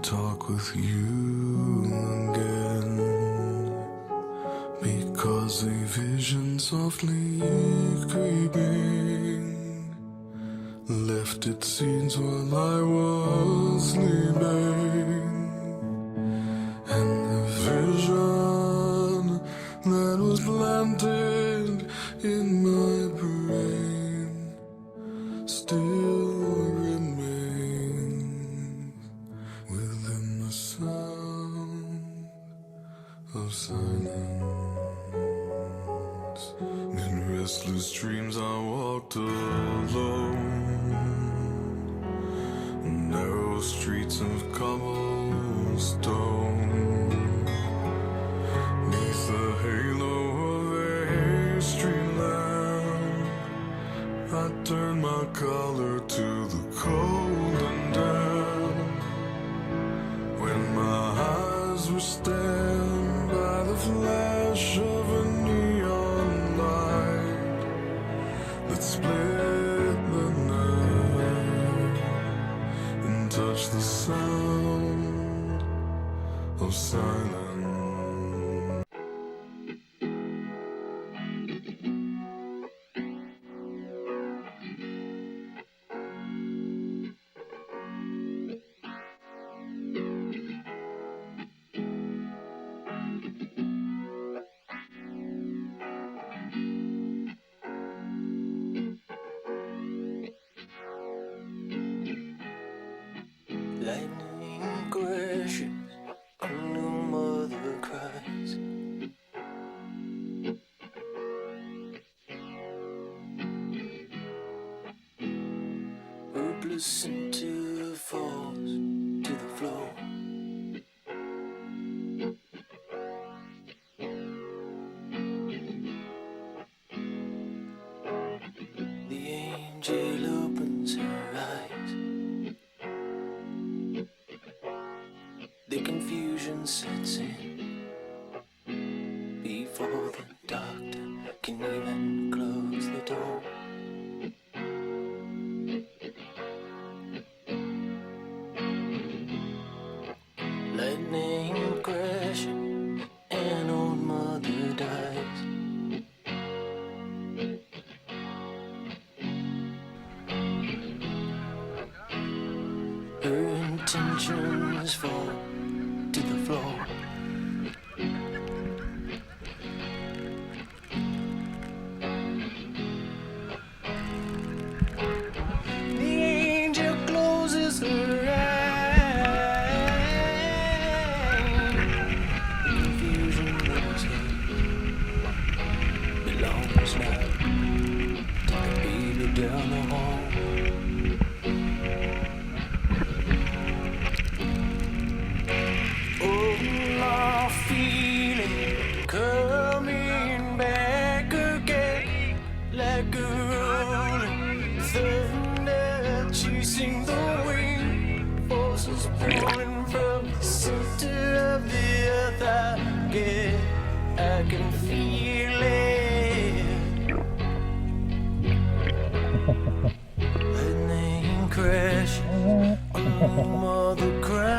talk with you again, because a vision softly creeping left its scenes while I was sleeping, and the vision that was planted in my brain still remains within the sound of silence. In restless dreams I walked alone, narrow streets of cobblestone, neath the halo of a street lamp. I turned my collar to the cold and damp, when my eyes were stabbed by the flash of a neon light that split the night and touched the sound of silence. Lightning crashes, a new mother cries. Hopeless center falls to the floor. The angel opens her eyes. The confusion sets in before the doctor can even close the door. Lightning crashes, an old mother dies. Her intentions fall to the floor. The angel closes her eyes. The confusion knows her belongs now to the baby down the hall. Coming back again, like a rolling thunder chasing the wind, forces pulling from the center of the earth. I can feel it. Lightning crash, a mother cries.